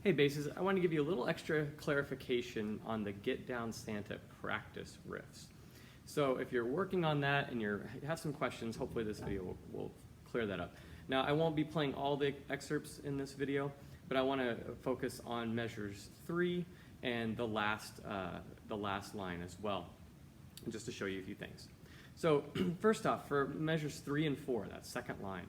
Hey Basses, I want to give you a little extra clarification on the Get Down Santa practice riffs. So if you're working on that and you have some questions, hopefully this video will clear that up. Now I won't be playing all the excerpts in this video, but I want to focus on measures 3 and the last line as well, just to show you a few things. So first off, for measures 3 and 4, that second line,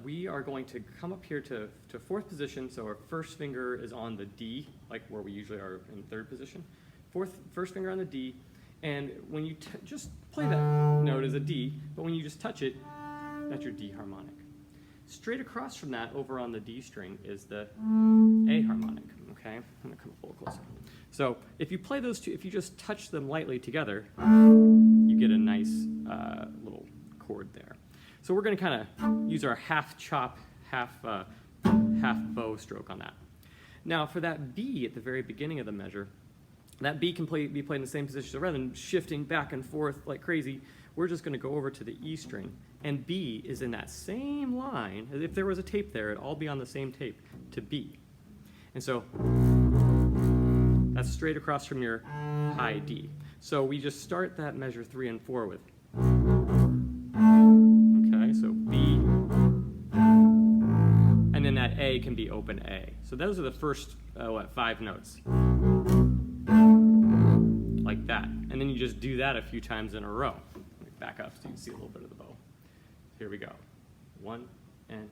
we are going to come up here to fourth position, so our first finger is on the D, like where we usually are in third position. First finger on the D, and when you just play that note as a D, but when you just touch it, that's your D harmonic. Straight across from that, over on the D string, is the A harmonic, okay? I'm gonna come a little closer. So if you play those two, if you just touch them lightly together, you get a nice little chord there. So we're going to kind of use our half chop, half bow stroke on that. Now for that B at the very beginning of the measure, that B can be played in the same position. So rather than shifting back and forth like crazy, we're just going to go over to the E string, and B is in that same line. As if there was a tape there, it'd all be on the same tape to B. And so that's straight across from your high D. So we just start that measure 3 and 4 with. So B, and then that A can be open A. So those are the first, 5 notes. Like that. And then you just do that a few times in a row. Let me back up so you can see a little bit of the bow. Here we go. 1 and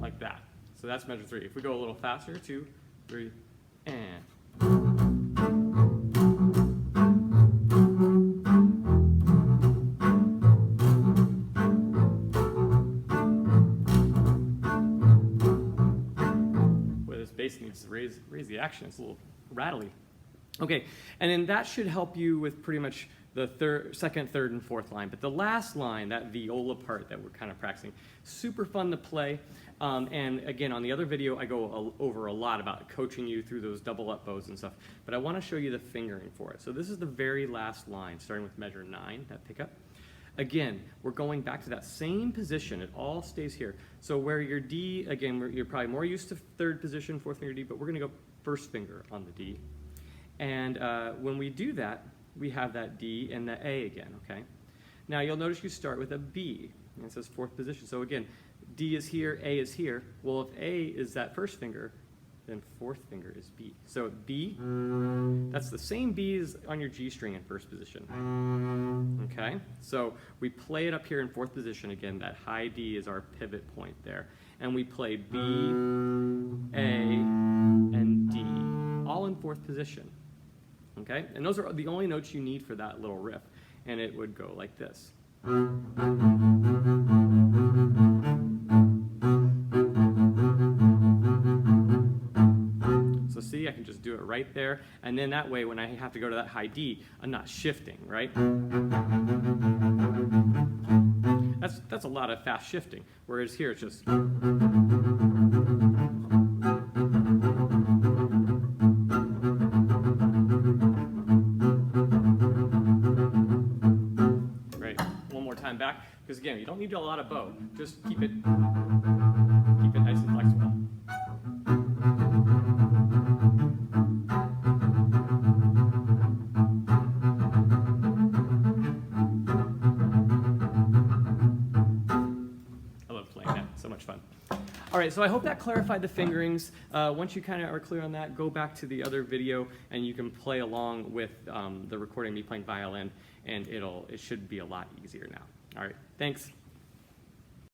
like that. So that's measure 3. If we go a little faster, 2, 3, and. Boy, this bass needs to raise the action. It's a little rattly. Okay, and then that should help you with pretty much the second, third, and fourth line. But the last line, that viola part that we're kind of practicing, super fun to play. And again, on the other video, I go over a lot about coaching you through those double up bows and stuff. But I want to show you the fingering for it. So this is the very last line, starting with measure 9, that pickup. Again, we're going back to that same position. It all stays here. So where your D, again, you're probably more used to third position, fourth finger D, but we're going to go first finger on the D. And when we do that, we have that D and the A again, okay? Now you'll notice you start with a B, and it says fourth position. So again, D is here, A is here. Well, if A is that first finger, then fourth finger is B. So B, that's the same B as on your G string in first position. Okay? So we play it up here in fourth position again. That high D is our pivot point there. And we play B, A, and D, all in fourth position. Okay? And those are the only notes you need for that little riff. And it would go like this. So see, I can just do it right there. And then that way, when I have to go to that high D, I'm not shifting, right? That's a lot of fast shifting. Whereas here, it's just. Back, because again, you don't need a lot of bow. Just keep it nice and flexible. I love playing that. So much fun. All right, so I hope that clarified the fingerings. Once you kind of are clear on that, go back to the other video and you can play along with the recording of me playing violin, and it should be a lot easier now. All right, thanks.